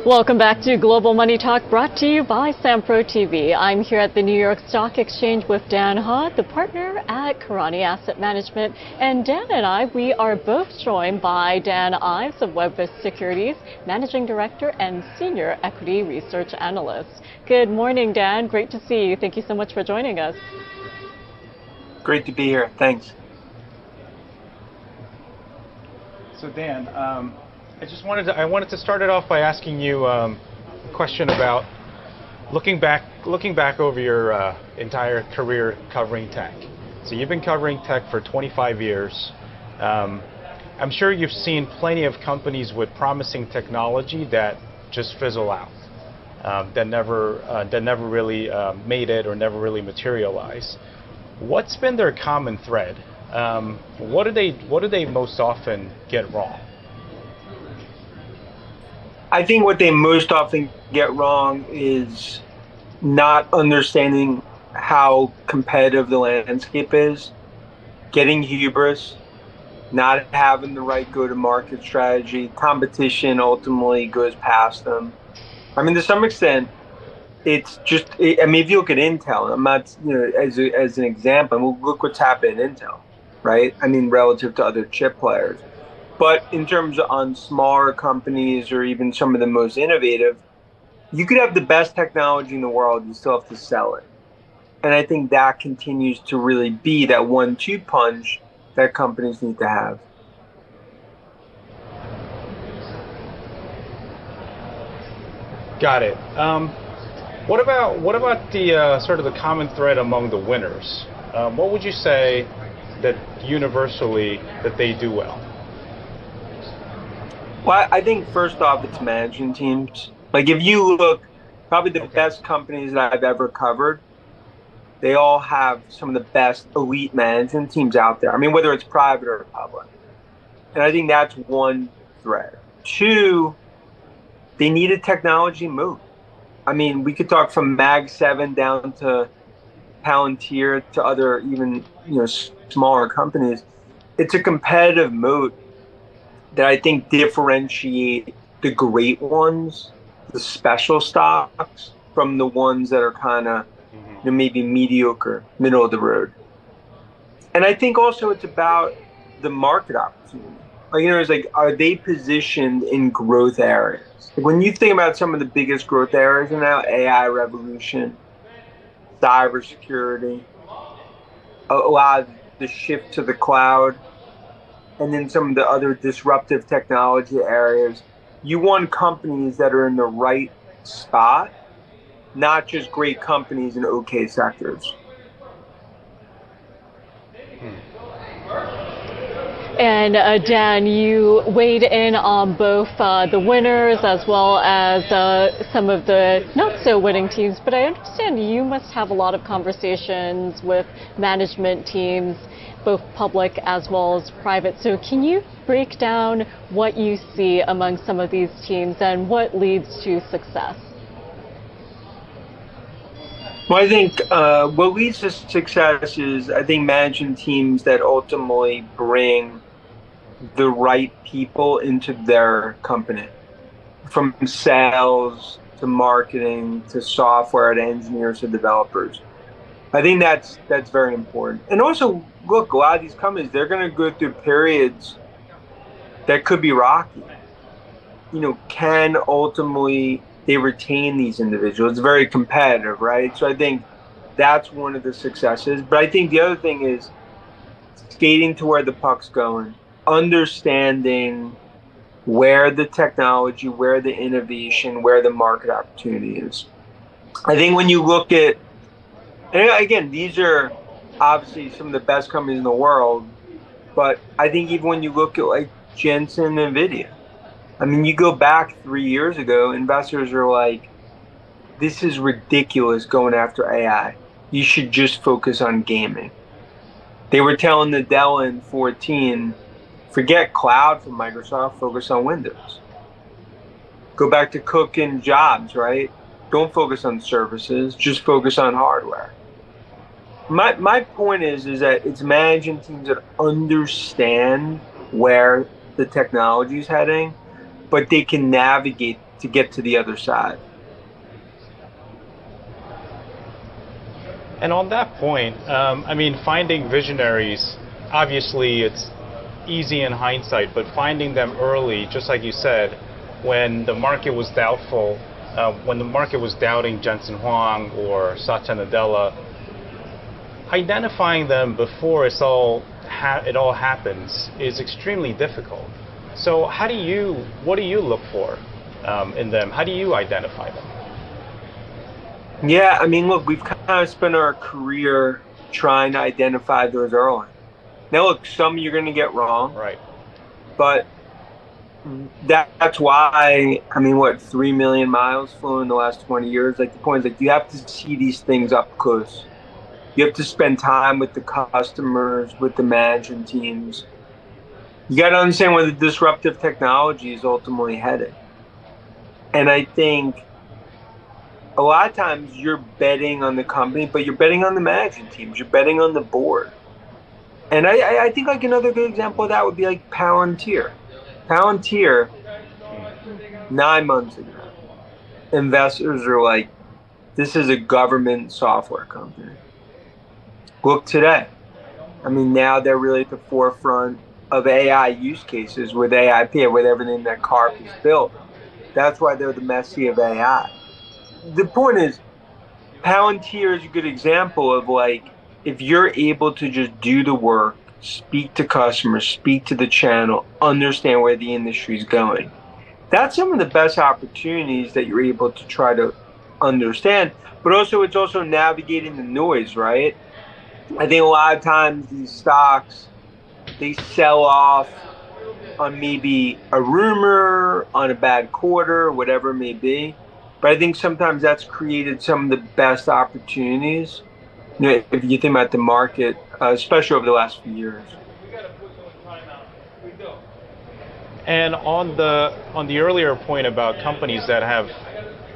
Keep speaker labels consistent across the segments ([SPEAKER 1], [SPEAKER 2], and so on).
[SPEAKER 1] Welcome back to Global Money Talk, brought to you by SamProTV. I'm here at the New York Stock Exchange with Dan Ha, the partner at Karani Asset Management. And Dan and I, we are both joined by Dan Ives of Webus Securities, Managing Director and Senior Equity Research Analyst. Good morning, Dan. Great to see you. Thank you so much for joining us.
[SPEAKER 2] Great to be here. Thanks.
[SPEAKER 3] So Dan, I wanted to start it off by asking you a question about looking back over your entire career covering tech. So you've been covering tech for 25 years. I'm sure you've seen plenty of companies with promising technology that just fizzle out, that never really made it or never really materialized. What's been their common thread? What do they most often get wrong?
[SPEAKER 2] I think what they most often get wrong is not understanding how competitive the landscape is, getting hubris, not having the right go-to-market strategy. Competition ultimately goes past them. I mean, to some extent, it's just, I mean, if you look at Intel, I'm not, as an example, look what's happened in Intel, right? I mean, relative to other chip players. But in terms of on smaller companies or even some of the most innovative, you could have the best technology in the world, you still have to sell it. And I think that continues to really be that 1-2 punch that companies need to have.
[SPEAKER 3] Got it. What about the sort of the common thread among the winners? What would you say that universally that they do well?
[SPEAKER 2] Well, I think first off, it's management teams. Like if you look, probably the best companies that I've ever covered, they all have some of the best elite management teams out there. I mean, whether it's private or public. And I think that's one thread. Two, they need a technology move. I mean, we could talk from Mag 7 down to Palantir to other even, smaller companies. It's a competitive moat that I think differentiate the great ones, the special stocks, from the ones that are kind of maybe mediocre, middle of the road. And I think also it's about the market opportunity. It's like, are they positioned in growth areas? Like when you think about some of the biggest growth areas now, AI revolution, cybersecurity, a lot of the shift to the cloud, and then some of the other disruptive technology areas, you want companies that are in the right spot, not just great companies in okay sectors.
[SPEAKER 1] And Dan, you weighed in on both the winners as well as some of the not so winning teams, but I understand you must have a lot of conversations with management teams, both public as well as private. So can you break down what you see among some of these teams and what leads to success?
[SPEAKER 2] Well, I think what leads to success is, I think, management teams that ultimately bring the right people into their company, from sales to marketing to software to engineers to developers. I think that's very important. And also, look, a lot of these companies, they're going to go through periods that could be rocky. Can ultimately they retain these individuals? It's very competitive, right? So I think that's one of the successes. But I think the other thing is skating to where the puck's going, understanding where the technology, where the innovation, where the market opportunity is. I think when you look at, and again, these are obviously some of the best companies in the world, but I think even when you look at like Jensen and Nvidia, I mean, you go back 3 years ago, investors are like, this is ridiculous going after AI. You should just focus on gaming. They were telling Nadella in 14, forget cloud from Microsoft, focus on Windows. Go back to Cook and Jobs, right? Don't focus on services, just focus on hardware. My point is that it's management teams that understand where the technology is heading, but they can navigate to get to the other side.
[SPEAKER 3] And on that point, I mean, finding visionaries, obviously it's easy in hindsight, but finding them early, just like you said, when the market was doubtful, when the market was doubting Jensen Huang or Satya Nadella, identifying them before it all happens is extremely difficult. So what do you look for in them? How do you identify them?
[SPEAKER 2] Yeah, I mean, look, we've kind of spent our career trying to identify those early. Now, look, some you're going to get wrong.
[SPEAKER 3] Right.
[SPEAKER 2] But that's why, I mean, 3 million miles flew in the last 20 years? Like, the point is, like, you have to see these things up close. You have to spend time with the customers, with the management teams. You got to understand where the disruptive technology is ultimately headed. And I think a lot of times you're betting on the company, but you're betting on the management teams. You're betting on the board. And I think like another good example of that would be like Palantir. Palantir, 9 months ago, investors are like, this is a government software company. Look today. I mean, now they're really at the forefront of AI use cases with AIP, with everything that CARP is built. That's why they're the Messi of AI. The point is, Palantir is a good example of like, if you're able to just do the work, speak to customers, speak to the channel, understand where the industry is going, that's some of the best opportunities that you're able to try to understand. But also, it's also navigating the noise, right? I think a lot of times these stocks, they sell off on maybe a rumor, on a bad quarter, whatever it may be. But I think sometimes that's created some of the best opportunities. You know, if you think about the market, especially over the last few years.
[SPEAKER 3] And on the earlier point about companies that have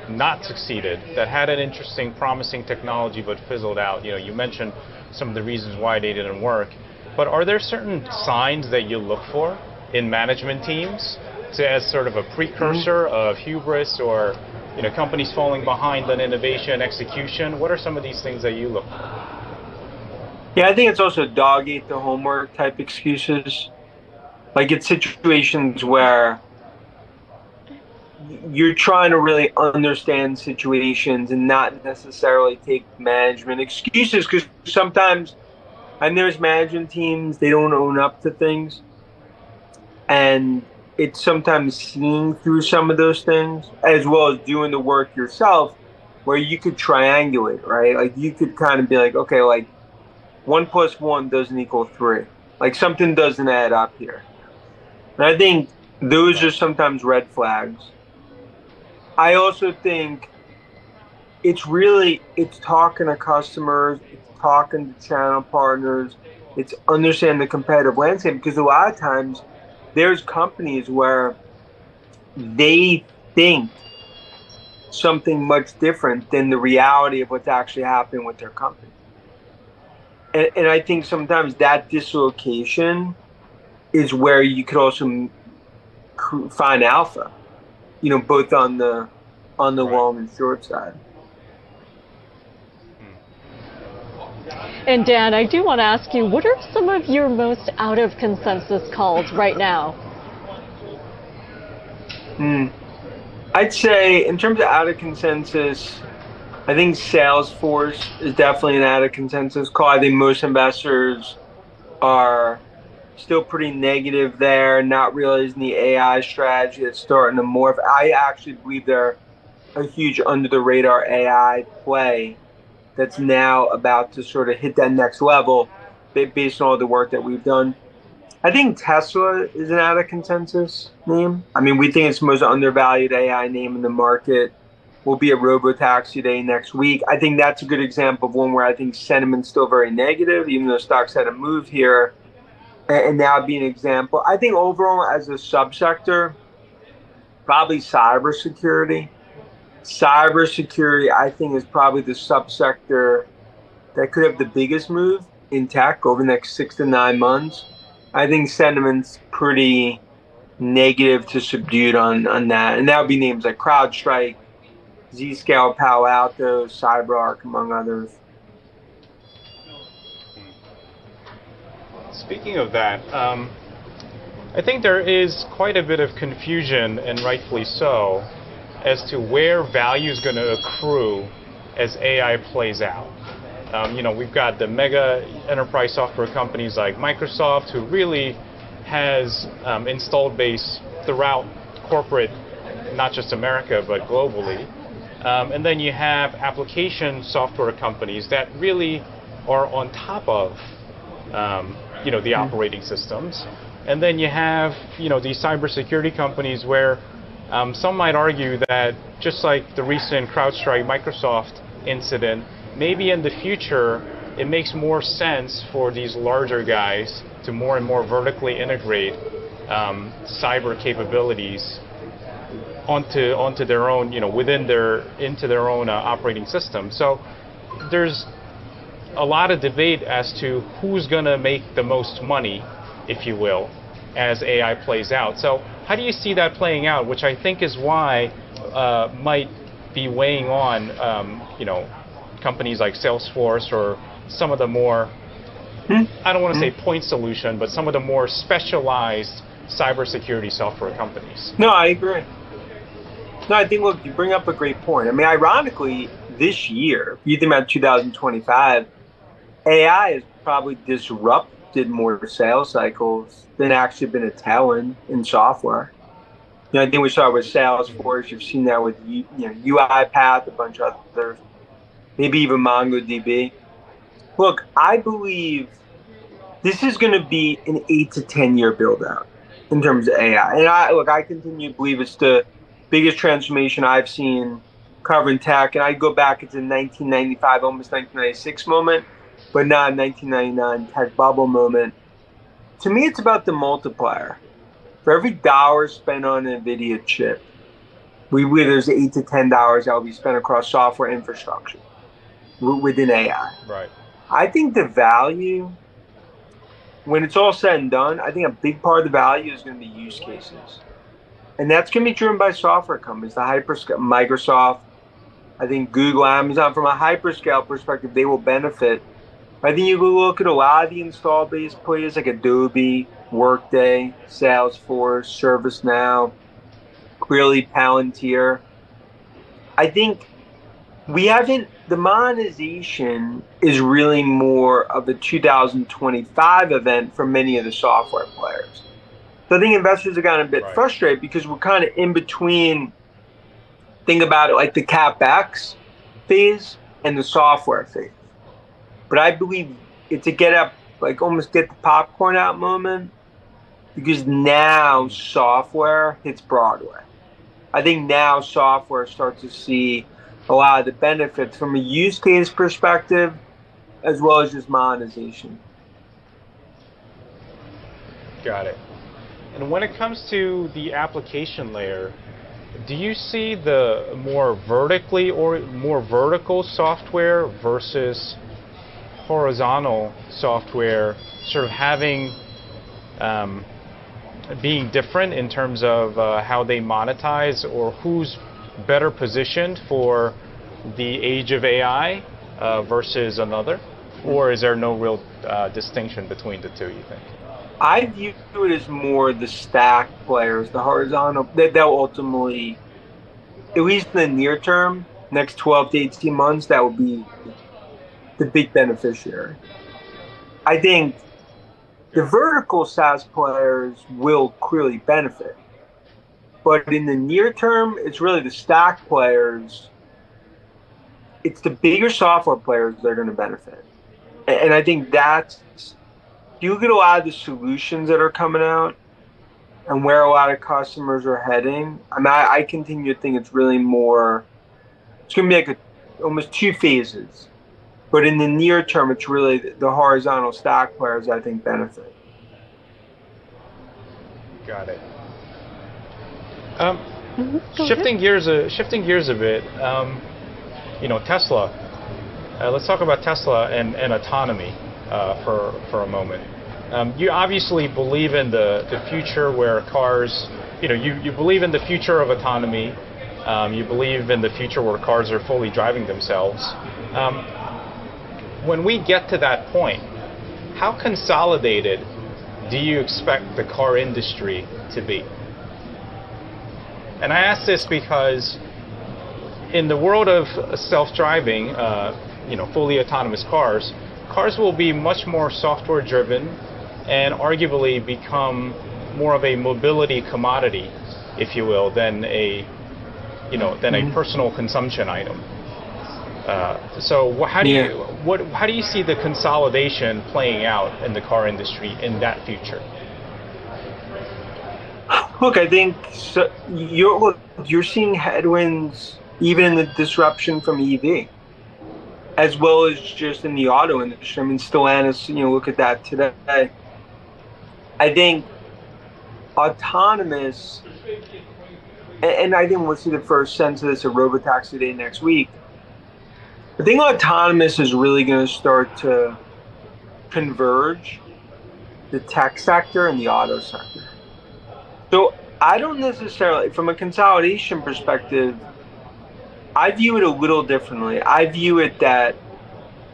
[SPEAKER 3] not succeeded, that had an interesting, promising technology but fizzled out, you know, you mentioned some of the reasons why they didn't work. But are there certain signs that you look for in management teams as sort of a precursor of hubris or, you know, companies falling behind on innovation, execution? What are some of these things that you look for?
[SPEAKER 2] Yeah, I think it's also dog ate the homework type excuses. Like it's situations where you're trying to really understand situations and not necessarily take management excuses, because sometimes, and there's management teams, they don't own up to things. And it's sometimes seeing through some of those things, as well as doing the work yourself, where you could triangulate, right? Like you could kind of be like, okay, like 1 + 1 doesn't equal 3. Like something doesn't add up here. And I think those are sometimes red flags. I also think it's talking to customers, it's talking to channel partners, it's understanding the competitive landscape, because a lot of times there's companies where they think something much different than the reality of what's actually happening with their company. And I think sometimes that dislocation is where you could also find alpha, you know, both on the right, long and short side.
[SPEAKER 1] And Dan, I do want to ask you, what are some of your most out of consensus calls right now?
[SPEAKER 2] I'd say in terms of out of consensus, I think Salesforce is definitely an out of consensus call. I think most investors are still pretty negative there, not realizing the AI strategy that's starting to morph. I actually believe they're a huge under the radar AI play that's now about to sort of hit that next level based on all the work that we've done. I think Tesla is an out of consensus name. I mean, we think it's the most undervalued AI name in the market. We'll be at Robotaxi Day next week. I think that's a good example of one where I think sentiment's still very negative, even though stocks had a move here. And now it'd be an example. I think overall as a subsector, probably cybersecurity. Cybersecurity, I think, is probably the subsector that could have the biggest move in tech over the next 6 to 9 months. I think sentiment's pretty negative to subdued on that. And that would be names like CrowdStrike, Zscaler, Palo Alto, CyberArk, among others.
[SPEAKER 3] Speaking of that, I think there is quite a bit of confusion, and rightfully so, as to where value is going to accrue as AI plays out. We've got the mega enterprise software companies like Microsoft, who really has installed base throughout corporate, not just America, but globally. And then you have application software companies that really are on top of the operating systems. And then you have these cybersecurity companies where some might argue that just like the recent CrowdStrike Microsoft incident, maybe in the future it makes more sense for these larger guys to more and more vertically integrate cyber capabilities onto their own, into their own operating system. So there's a lot of debate as to who's going to make the most money, if you will, as AI plays out. So how do you see that playing out, which I think is why might be weighing on companies like Salesforce or some of the more, I don't want to say point solution, but some of the more specialized cybersecurity software companies?
[SPEAKER 2] No, I agree. No, I think, look, you bring up a great point. I mean, ironically, this year, if you think about 2025, AI has probably disrupted more sales cycles than actually been a tailwind in software. I think we saw it with Salesforce. You've seen that with UiPath, a bunch of others, maybe even MongoDB. Look, I believe this is going to be an 8 to 10 year build out in terms of AI. And I continue to believe it's the biggest transformation I've seen covering tech. And I go back into 1995, almost 1996 moment, but not 1999 tech bubble moment. To me, it's about the multiplier. For every dollar spent on an Nvidia chip, there's $8 to $10 that will be spent across software infrastructure within AI.
[SPEAKER 3] Right.
[SPEAKER 2] I think the value, when it's all said and done, I think a big part of the value is going to be use cases. And that's going to be driven by software companies, the hyperscale, Microsoft, I think Google, Amazon. From a hyperscale perspective, they will benefit. I think you look at a lot of the install base players like Adobe, Workday, Salesforce, ServiceNow, clearly Palantir. I think the monetization is really more of a 2025 event for many of the software players. So I think investors have gotten a bit frustrated because we're kind of in between, think about it like the CapEx phase and the software phase. But I believe it's a get up, like almost get the popcorn out moment, because now software hits Broadway. I think now software starts to see a lot of the benefits from a use case perspective, as well as just monetization.
[SPEAKER 3] Got it. And when it comes to the application layer, do you see the more vertical software versus horizontal software sort of having being different in terms of how they monetize, or who's better positioned for the age of AI versus another? Or is there no real distinction between the two, you think?
[SPEAKER 2] I view it as more the stack players, the horizontal, they'll ultimately, at least in the near term, next 12 to 18 months, that will be the big beneficiary. I think the vertical SaaS players will clearly benefit. But in the near term, it's really the stack players. It's the bigger software players that are going to benefit. And I think you look at a lot of the solutions that are coming out and where a lot of customers are heading. I mean, I continue to think it's really more, it's going to be like almost two phases. But in the near term, it's really the horizontal stack players I think benefit.
[SPEAKER 3] Got it. Shifting gears a bit, Tesla. Let's talk about Tesla and autonomy for a moment. You obviously believe in the future where cars, you believe in the future of autonomy. You believe in the future where cars are fully driving themselves. When we get to that point, how consolidated do you expect the car industry to be? And I ask this because in the world of self-driving, fully autonomous cars will be much more software driven and arguably become more of a mobility commodity, if you will, than a personal consumption item. So how do you see the consolidation playing out in the car industry in that future?
[SPEAKER 2] Look, I think you're seeing headwinds even in the disruption from EV, as well as just in the auto industry. I mean, Stellantis, look at that today. I think autonomous, and I think we'll see the first sense of this at Robotaxi Day next week. I think autonomous is really going to start to converge the tech sector and the auto sector. So I don't necessarily, from a consolidation perspective, I view it a little differently. I view it that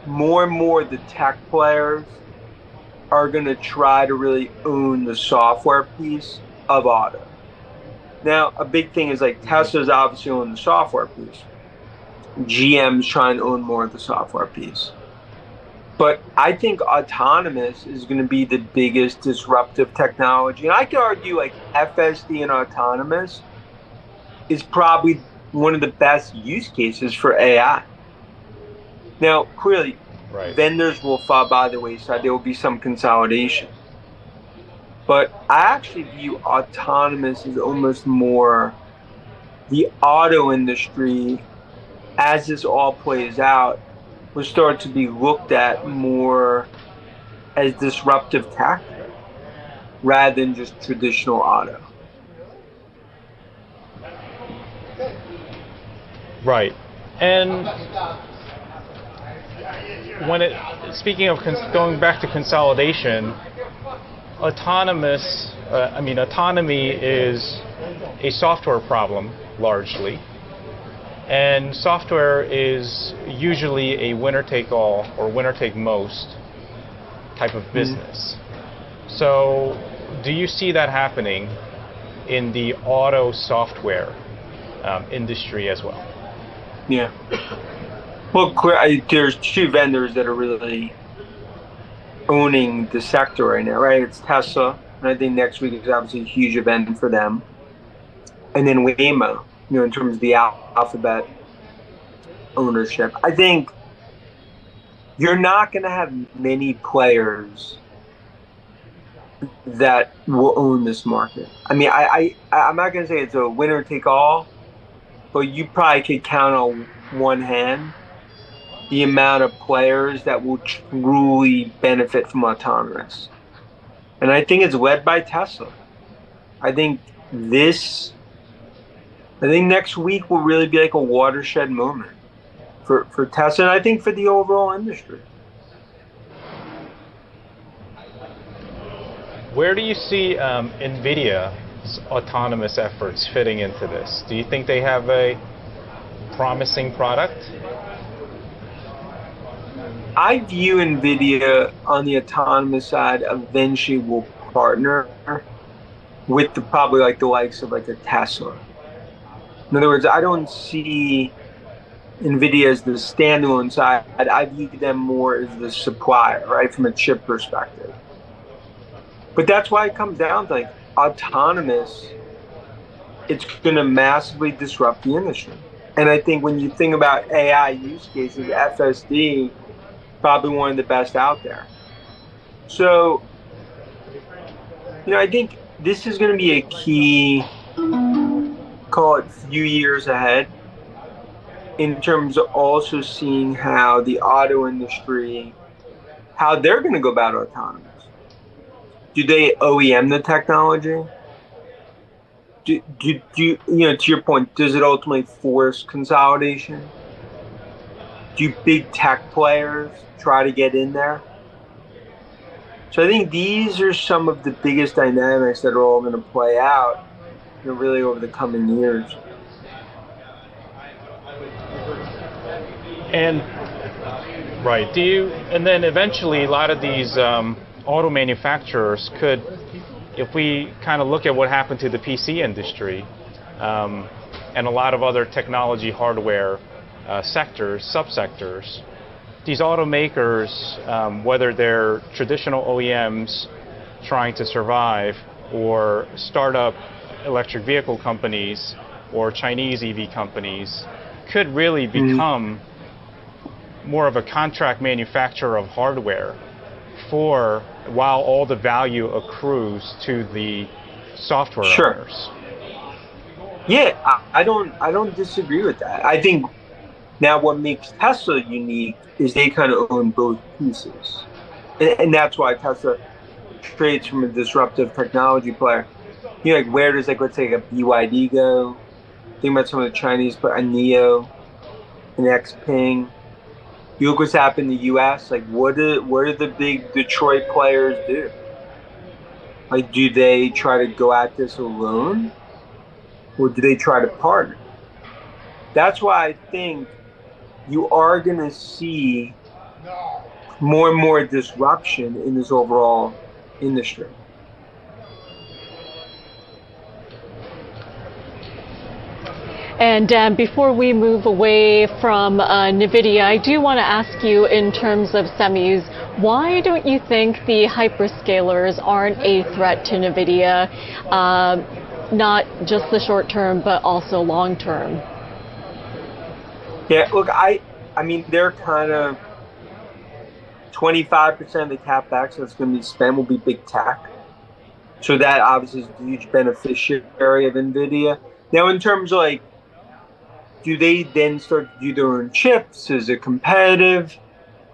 [SPEAKER 2] more and more the tech players are going to try to really own the software piece of auto. Now, a big thing is like Tesla's obviously owning the software piece. GM's trying to own more of the software piece. But I think autonomous is going to be the biggest disruptive technology. And I could argue like FSD and autonomous is probably one of the best use cases for AI. Now, clearly, vendors will fall by the wayside. There will be some consolidation. But I actually view autonomous as almost more the auto industry, as this all plays out, will start to be looked at more as disruptive tech rather than just traditional auto. Right.
[SPEAKER 3] And speaking of going back to consolidation, autonomy is a software problem largely, and software is usually a winner-take-all or winner-take-most type of business. So do you see that happening in the auto software industry as well?
[SPEAKER 2] Yeah. Well, there's two vendors that are really owning the sector right now, right? It's Tesla, and I think next week is obviously a huge event for them. And then Waymo, in terms of the Alphabet ownership. I think you're not going to have many players that will own this market. I mean, I'm not going to say it's a winner take all, but you probably could count on one hand the amount of players that will truly benefit from autonomous. And I think it's led by Tesla. I think next week will really be like a watershed moment for Tesla, and I think for the overall industry.
[SPEAKER 3] Where do you see Nvidia's autonomous efforts fitting into this? Do you think they have a promising product?
[SPEAKER 2] I view Nvidia on the autonomous side eventually will partner with probably like the likes of like a Tesla. In other words, I don't see Nvidia as the standalone side. I view them more as the supplier, right, from a chip perspective. But that's why it comes down to like autonomous. It's going to massively disrupt the industry. And I think when you think about AI use cases, FSD, probably one of the best out there. So, I think this is going to be a key, call it few years ahead, in terms of also seeing how the auto industry, how they're going to go about autonomous. Do they OEM the technology? Do to your point, does it ultimately force consolidation? Do big tech players try to get in there? So I think these are some of the biggest dynamics that are all going to play out, really over the coming years.
[SPEAKER 3] And right, and then eventually a lot of these auto manufacturers could, if we kind of look at what happened to the PC industry and a lot of other technology hardware subsectors, these automakers, whether they're traditional OEMs trying to survive or startup electric vehicle companies or Chinese EV companies, could really become more of a contract manufacturer of hardware while all the value accrues to the software owners.
[SPEAKER 2] Yeah, I don't disagree with that. I think now what makes Tesla unique is they kind of own both pieces. And that's why Tesla trades from a disruptive technology player. Like where does let's say a BYD go? Think about some of the Chinese, but a NIO, an Xpeng. You look what's happened in the U.S. Like, what do the big Detroit players do? Like, do they try to go at this alone, or do they try to partner? That's why I think you are going to see more and more disruption in this overall industry.
[SPEAKER 1] And before we move away from Nvidia, I do want to ask you in terms of semis, why don't you think the hyperscalers aren't a threat to Nvidia, not just the short term, but also long term?
[SPEAKER 2] Yeah, look, I mean, they're kind of 25% of the CapEx that's going to be spent will be big tech. So that obviously is a huge beneficiary of Nvidia. Now, in terms of do they then start to do their own chips? Is it competitive?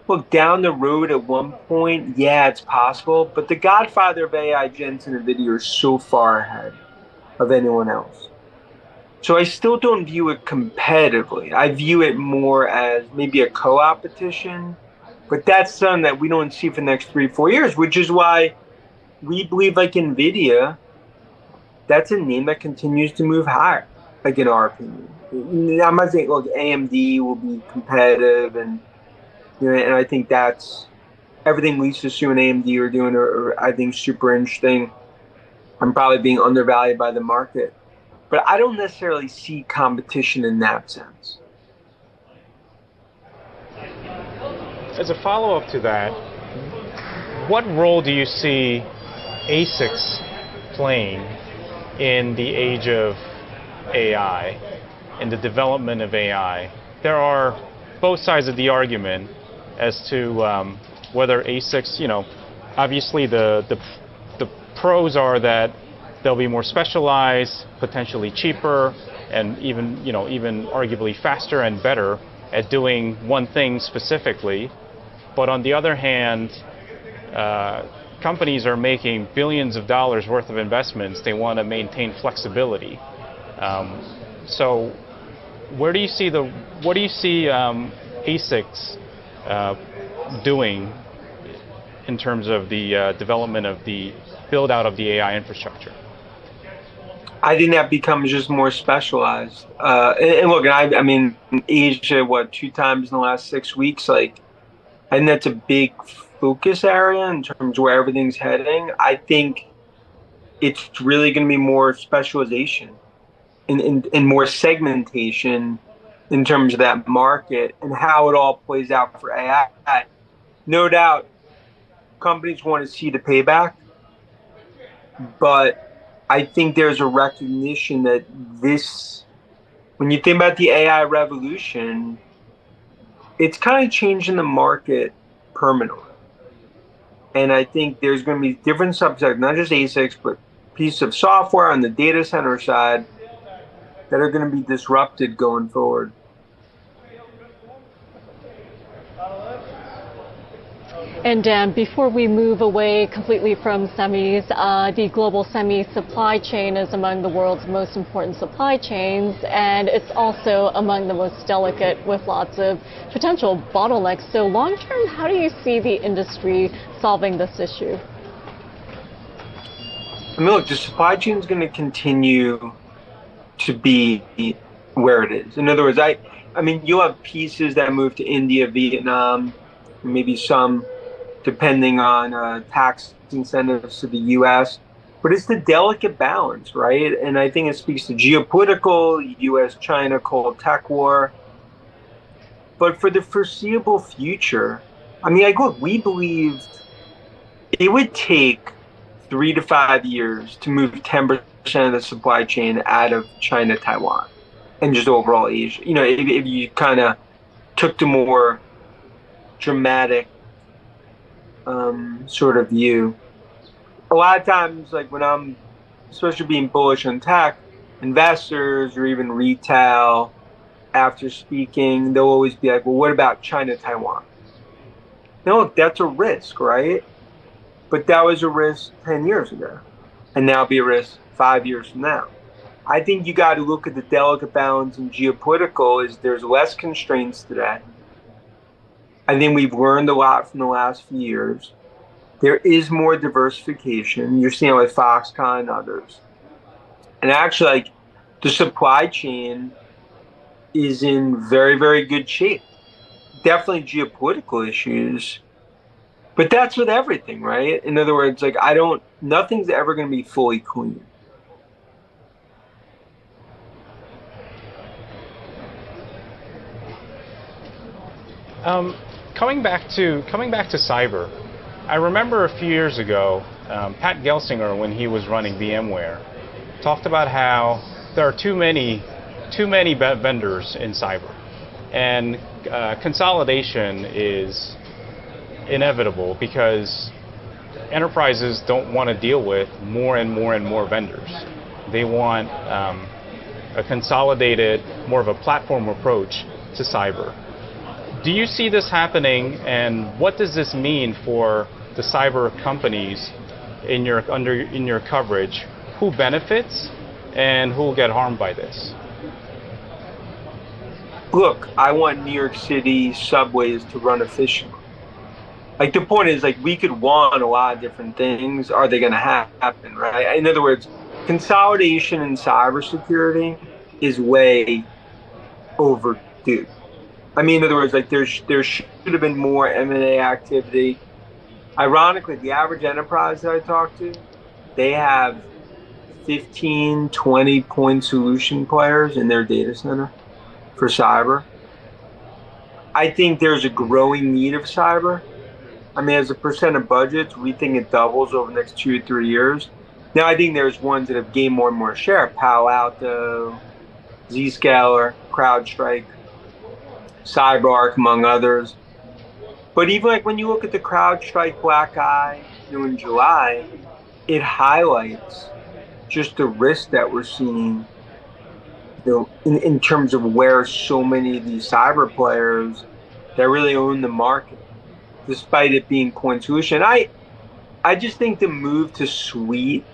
[SPEAKER 2] Look, down the road at one point, yeah, it's possible. But the godfather of AI, Jensen and Nvidia, are so far ahead of anyone else. So I still don't view it competitively. I view it more as maybe a co-opetition. But that's something that we don't see for the next 3-4 years, which is why we believe Nvidia, that's a name that continues to move higher, in our opinion. I'm not saying, look, AMD will be competitive, and and I think that's everything Lisa Su and AMD are doing are I think super interesting. I'm probably being undervalued by the market, but I don't necessarily see competition in that sense.
[SPEAKER 3] As a follow-up to that, what role do you see ASICs playing in the age of AI, in the development of AI? There are both sides of the argument as to whether ASICs, obviously the pros are that they'll be more specialized, potentially cheaper, and even arguably faster and better at doing one thing specifically. But on the other hand, companies are making billions of dollars worth of investments. They want to maintain flexibility. So what do you see ASICs doing in terms of the development of the build out of the AI infrastructure?
[SPEAKER 2] I think that becomes just more specialized. And look, I mean, Asia, 2 times in the last 6 weeks? I think that's a big focus area in terms of where everything's heading. I think it's really going to be more specialization and more segmentation in terms of that market and how it all plays out for AI. No doubt, companies want to see the payback, but I think there's a recognition that when you think about the AI revolution, it's kind of changing the market permanently. And I think there's going to be different subsectors, not just ASICs, but pieces of software on the data center side that are going to be disrupted going forward.
[SPEAKER 1] And Dan, before we move away completely from semis, the global semi supply chain is among the world's most important supply chains, and it's also among the most delicate with lots of potential bottlenecks. So long term, how do you see the industry solving this issue?
[SPEAKER 2] I mean, look, the supply chain is going to continue to be where it is. In other words, I mean, you'll have pieces that move to India, Vietnam, maybe some depending on tax incentives to the U.S. But it's the delicate balance, right? And I think it speaks to geopolitical, U.S.-China cold tech war. But for the foreseeable future, I mean, like, look, we believed it would take 3 to 5 years to move 10% of the supply chain out of China, Taiwan, and just overall Asia. You know, if you kind of took the more dramatic sort of view. A lot of times, like when I'm, especially being bullish on tech, investors or even retail, after speaking, they'll always be like, well, what about China, Taiwan? Now, look, that's a risk, right? But that was a risk 10 years ago, and now it'll be a risk 5 years from now. I think you got to look at the delicate balance in geopolitical is there's less constraints today. I think we've learned a lot from the last few years. There is more diversification. You're seeing it with Foxconn and others. And actually, like, the supply chain is in very, very good shape. Definitely geopolitical issues. But that's with everything, right? In other words, like, nothing's ever going to be fully clean.
[SPEAKER 3] Coming back to cyber, I remember a few years ago, Pat Gelsinger, when he was running VMware, talked about how there are too many vendors in cyber, and consolidation is inevitable because enterprises don't want to deal with more and more vendors. They want a consolidated, more of a platform approach to cyber. Do you see this happening, and what does this mean for the cyber companies in your coverage? Who benefits and who will get harmed by this?
[SPEAKER 2] Look, I want New York City subways to run efficiently. Like, the point is, like, we could want a lot of different things. Are they going to happen, right? In other words, consolidation in cybersecurity is way overdue. I mean, in other words, like, there should have been more M&A activity. Ironically, the average enterprise that I talk to, they have 15, 20 point solution players in their data center for cyber. I think there's a growing need of cyber. I mean, as a percent of budgets, we think it doubles over the next 2 to 3 years. Now, I think there's ones that have gained more and more share. Palo Alto, Zscaler, CrowdStrike, CyberArk, among others. But even like when you look at the CrowdStrike Black Eye, in July, it highlights just the risk that we're seeing, in terms of where so many of these cyber players that really own the market, despite it being point solution. I just think the move to suite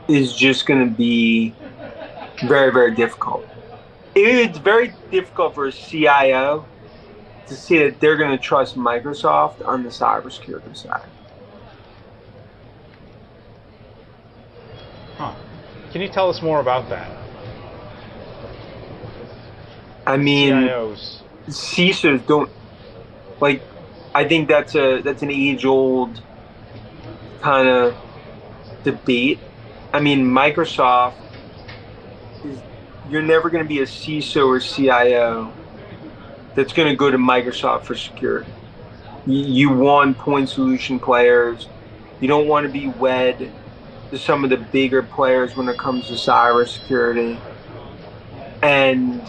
[SPEAKER 2] is just going to be very, very difficult. It's very difficult for a CIO to see that they're going to trust Microsoft on the cybersecurity side.
[SPEAKER 3] Huh. Can you tell us more about that?
[SPEAKER 2] I mean,
[SPEAKER 3] CIOs.
[SPEAKER 2] CISOs don't, like, I think that's an age-old kind of debate. I mean, Microsoft you're never going to be a CISO or CIO that's going to go to Microsoft for security. You want point solution players. You don't want to be wed to some of the bigger players when it comes to cybersecurity. And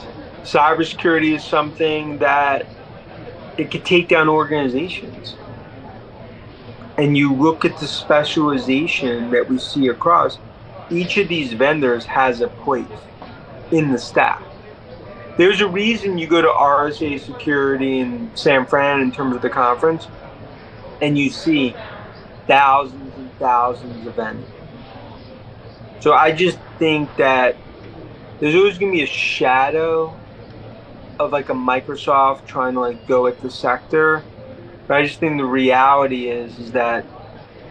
[SPEAKER 2] cybersecurity is something that it could take down organizations. And you look at the specialization that we see across, each of these vendors has a place in the stack. There's a reason you go to RSA Security in San Fran in terms of the conference. and you see thousands and thousands of vendors. So I just think that there's always going to be a shadow of like a Microsoft trying to like go at the sector. But I just think the reality is that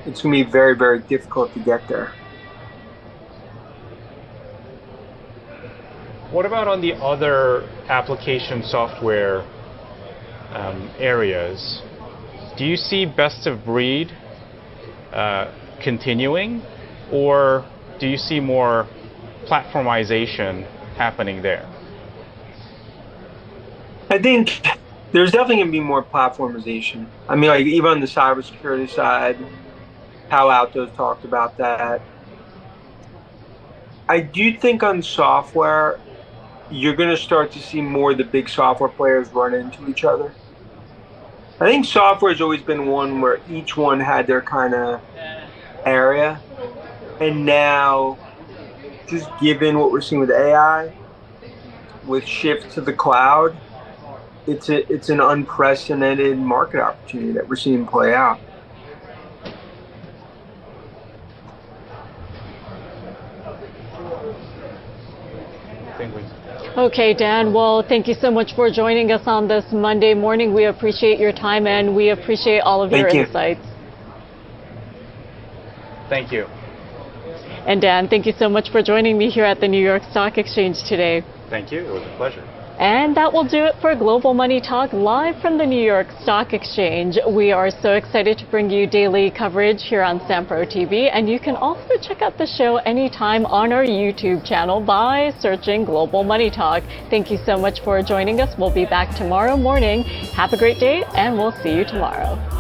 [SPEAKER 2] it's going to be very, very difficult to get there.
[SPEAKER 3] What about on the other application software areas? Do you see best of breed continuing, or do you see more platformization happening there?
[SPEAKER 2] I think there's definitely going to be more platformization. I mean, like even on the cybersecurity side, how Alto's talked about that. I do think on software, you're going to start to see more of the big software players run into each other. I think software has always been one where each one had their kind of area. And now, just given what we're seeing with AI, with shift to the cloud, it's an unprecedented market opportunity that we're seeing play out.
[SPEAKER 1] Okay, Dan, well, thank you so much for joining us on this Monday morning. We appreciate your time and we appreciate all of your insights.
[SPEAKER 3] Thank you.
[SPEAKER 1] And Dan, thank you so much for joining me here at the New York Stock Exchange today.
[SPEAKER 3] Thank you. It was a pleasure.
[SPEAKER 1] And that will do it for Global Money Talk live from the New York Stock Exchange. We are so excited to bring you daily coverage here on SemPro.TV, and you can also check out the show anytime on our YouTube channel by searching Global Money Talk. Thank you so much for joining us. We'll be back tomorrow morning. Have a great day, and we'll see you tomorrow.